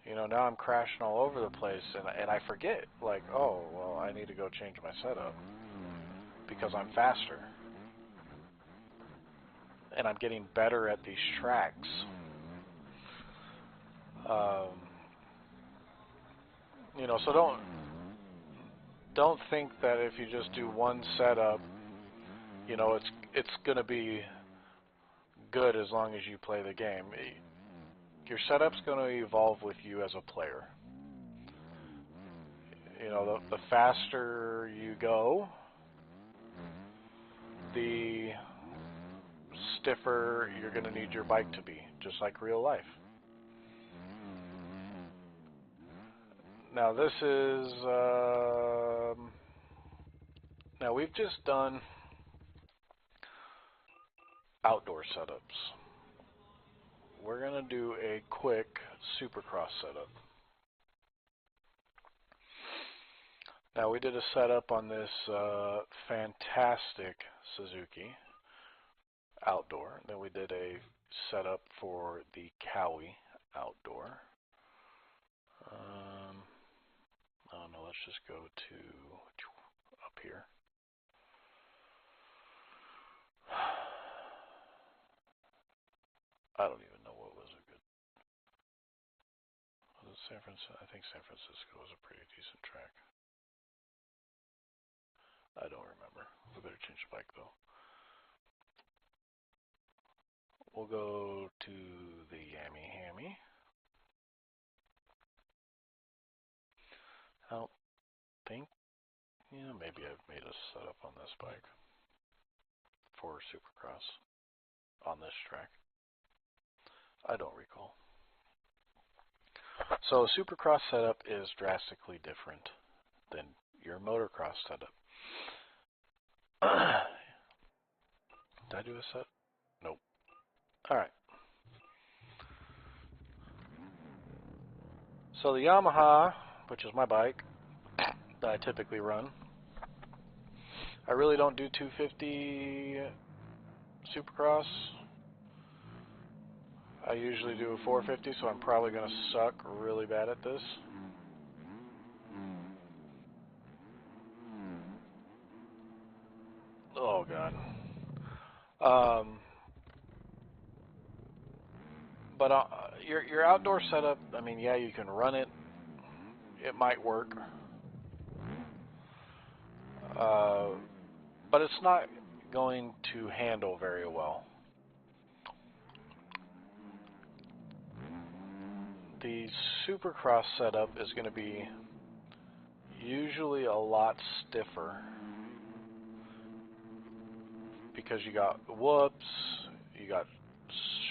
Now I'm crashing all over the place, and I forget, like, oh, well, I need to go change my setup because I'm faster. And I'm getting better at these tracks. So don't think that if you just do one setup, it's going to be good as long as you play the game. Your setup's going to evolve with you as a player. The faster you go, the stiffer you're going to need your bike to be, just like real life. Now this is, now we've just done outdoor setups. We're going to do a quick Supercross setup. Now we did a setup on this fantastic Suzuki outdoor. Then we did a setup for the Cowie outdoor. Oh no, let's just go to up here. I don't even know what was a good. Was it San Francisco? I think San Francisco was a pretty decent track. I don't remember. We better change the bike though. We'll go to the Yammy Hammy. I don't think, maybe I've made a setup on this bike for Supercross on this track. I don't recall. So a Supercross setup is drastically different than your motocross setup. Did I do a set? Nope. Alright. So the Yamaha, which is my bike that I typically run, I really don't do 250 Supercross. I usually do a 450, so I'm probably going to suck really bad at this. Um, but your outdoor setup, I mean, yeah, you can run it. It might work. Uh, but it's not going to handle very well. The Supercross setup is going to be usually a lot stiffer because you got whoops, you got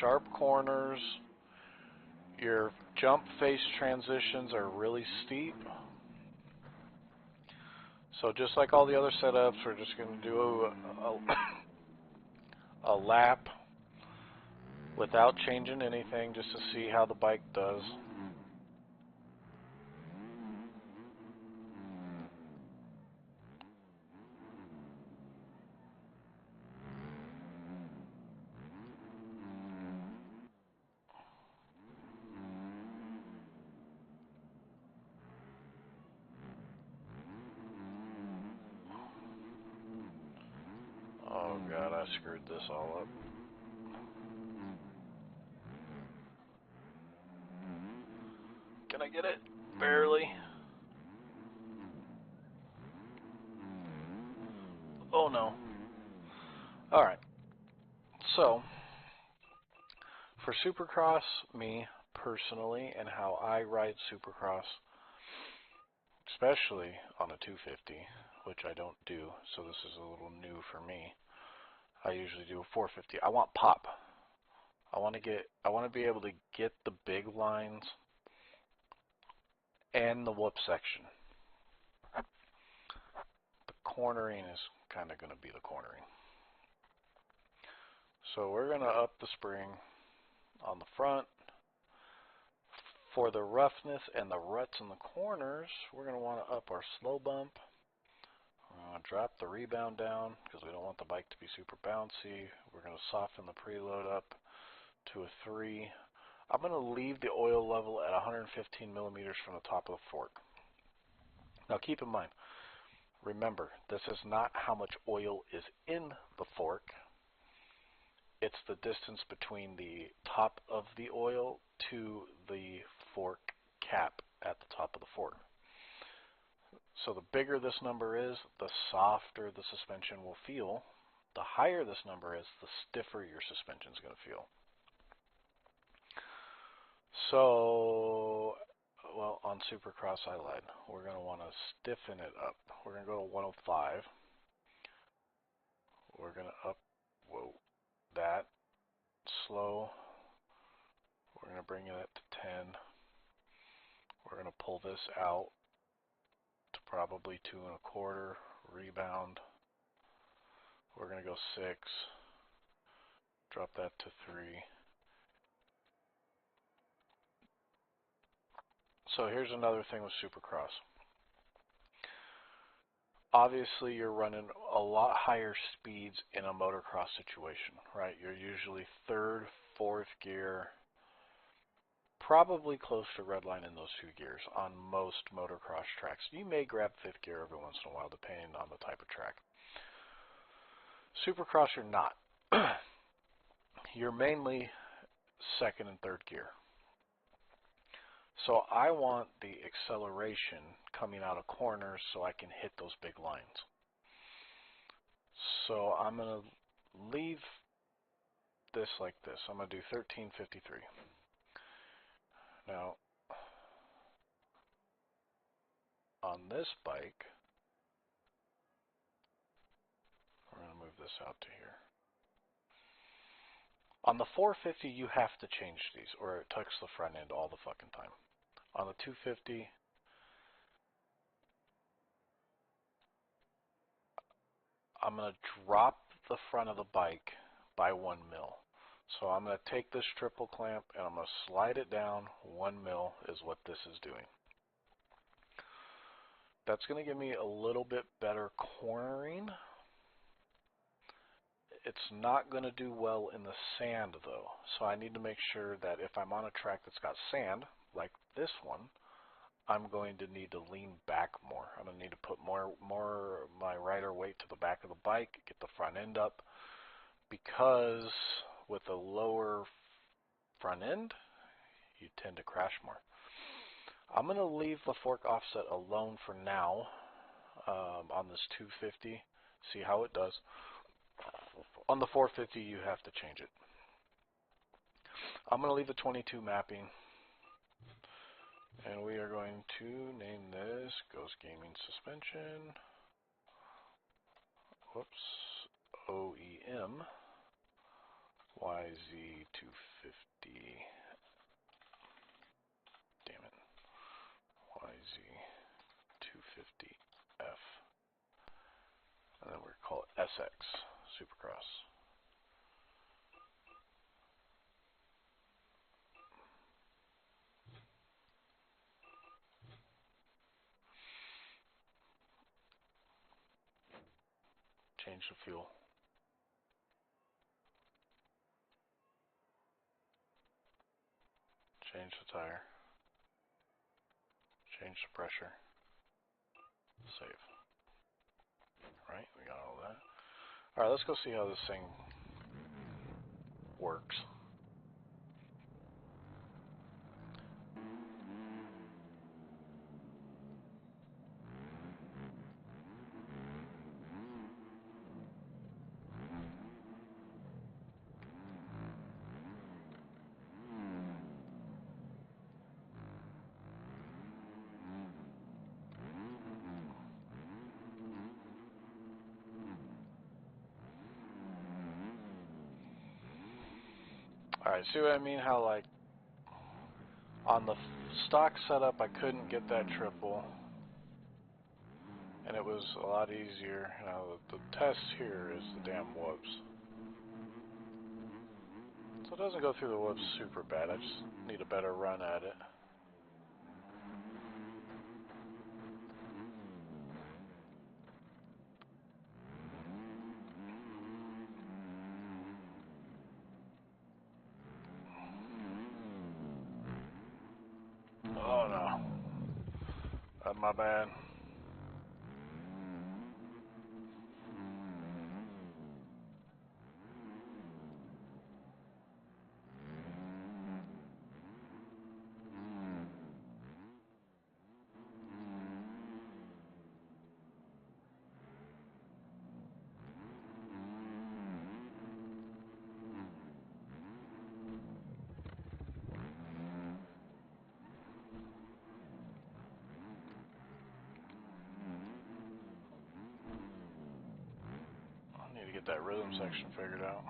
sharp corners, your jump face transitions are really steep. So just like all the other setups, we're just going to do a lap without changing anything just to see how the bike does. Oh god, I screwed this all up. Can I get it? Barely. Oh no. Alright. So, for Supercross, me personally, and how I ride Supercross, especially on a 250, which I don't do, so this is a little new for me. I usually do a 450. I want pop. I want to be able to get the big lines and the whoop section. The cornering is kind of going to be the cornering. So we're going to up the spring on the front. For the roughness and the ruts in the corners, we're going to want to up our slow bump. We're going to drop the rebound down because we don't want the bike to be super bouncy. We're going to soften the preload up to a 3. I'm going to leave the oil level at 115 millimeters from the top of the fork. Now keep in mind, remember, this is not how much oil is in the fork. It's the distance between the top of the oil to the fork cap at the top of the fork. So the bigger this number is, the softer the suspension will feel. The higher this number is, the stiffer your suspension is going to feel. So, well, on Supercross I lied. We're going to want to stiffen it up. We're going to go to 105. We're going to up, that slow. We're going to bring it up to 10. We're going to pull this out to probably 2 1/4. Rebound. We're going to go 6. Drop that to 3. So here's another thing with Supercross. Obviously, you're running a lot higher speeds in a motocross situation, right? You're usually 3rd, 4th gear, probably close to redline in those 2 gears on most motocross tracks. You may grab 5th gear every once in a while, depending on the type of track. Supercross, you're not. You're mainly 2nd and 3rd gear. So I want the acceleration coming out of corners so I can hit those big lines. So I'm going to leave this like this. I'm going to do 1353. Now, on this bike, we're going to move this out to here. On the 450, you have to change these, or it tucks the front end all the fucking time. On the 250, I'm going to drop the front of the bike by 1 mil. So I'm going to take this triple clamp and I'm going to slide it down 1 mil is what this is doing. That's going to give me a little bit better cornering. It's not going to do well in the sand though. So I need to make sure that if I'm on a track that's got sand, like this one, I'm going to need to lean back more. I'm going to need to put more my rider weight to the back of the bike, get the front end up. because with a lower front end, you tend to crash more. I'm going to leave the fork offset alone for now on this 250, see how it does. On the 450, you have to change it. I'm going to leave the 22 mapping, and we are going to name this Ghost Gaming Suspension. Whoops, OEM YZ250. Damn it. YZ250F. And then we call it SX Supercross. Change the fuel. Change the tire. Change the pressure. Save. Right, we got all that. Alright, let's go see how this thing works. Alright, see what I mean? How, like, on the stock setup, I couldn't get that triple, and it was a lot easier. Now, the test here is the damn whoops. So it doesn't go through the whoops super bad. I just need a better run at it. Oh no. That's my bad. I need to get that rhythm section figured out.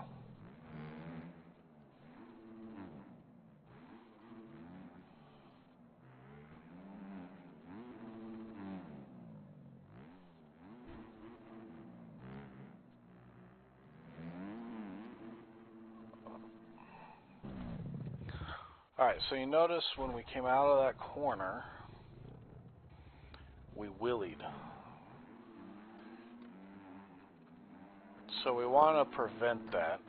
Alright, so you notice when we came out of that corner, we wheelied. So we want to prevent that.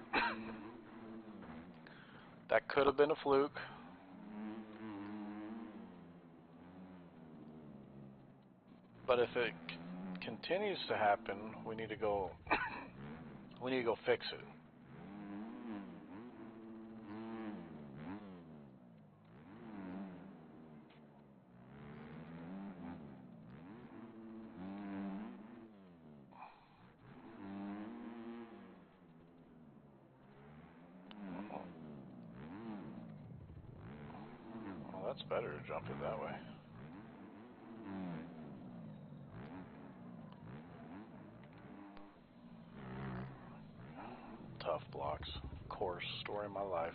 That could have been a fluke. But if it continues to happen, we need to go fix it. Well, that's better to jump it that way. Tough blocks. Of course, story of my life.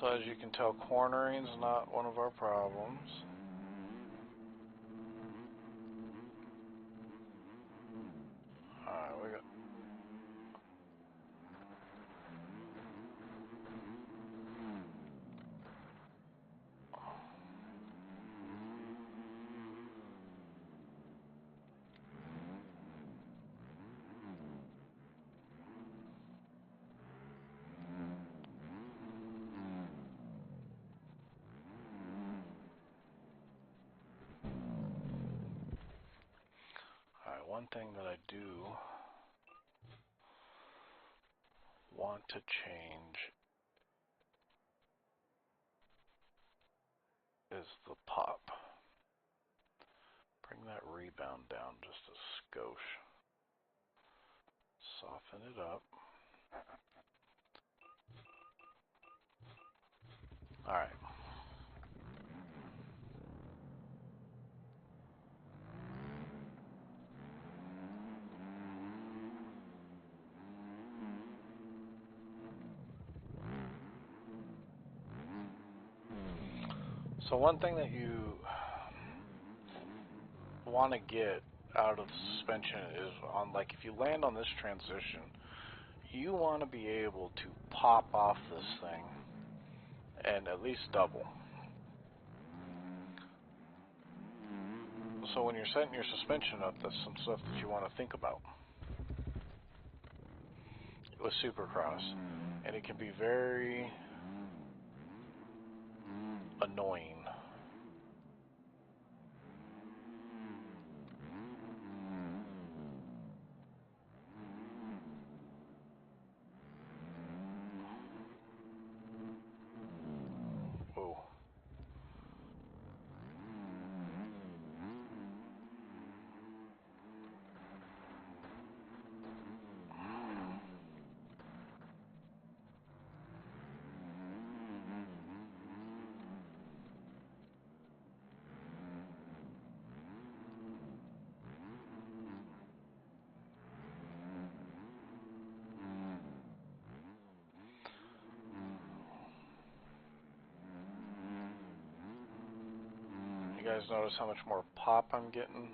So as you can tell, cornering's not one of our problems. Alright, we got... one thing that I do want to change is the pop. Bring that rebound down just a skosh. Soften it up. Alright. So one thing that you want to get out of the suspension is on, like, if you land on this transition, you want to be able to pop off this thing and at least double. So when you're setting your suspension up, that's some stuff that you want to think about with Supercross, and it can be very annoying. Whoa. You guys notice how much more pop I'm getting?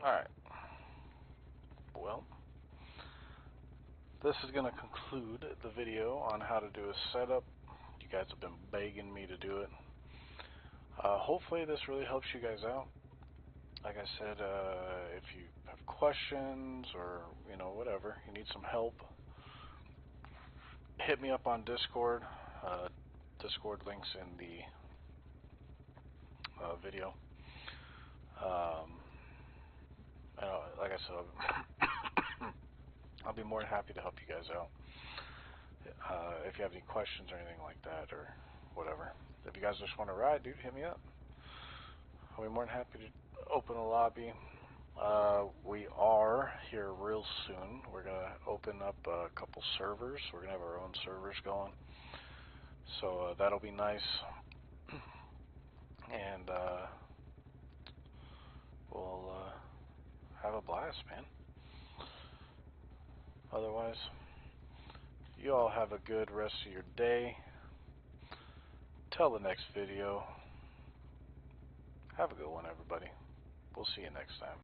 Alright. Well, this is going to conclude the video on how to do a setup. You guys have been begging me to do it. Hopefully this really helps you guys out. Like I said, if you have questions or, you know, whatever, you need some help, hit me up on Discord. Discord links in the video. Like I said, I'll be more than happy to help you guys out. If you have any questions or anything like that or whatever. If you guys just want to ride, dude, hit me up. I'll be more than happy to open a lobby. We are here real soon. We're going to open up a couple servers. We're going to have our own servers going. So that'll be nice. And we'll have a blast, man. Otherwise, you all have a good rest of your day. Till the next video. Have a good one, everybody. We'll see you next time.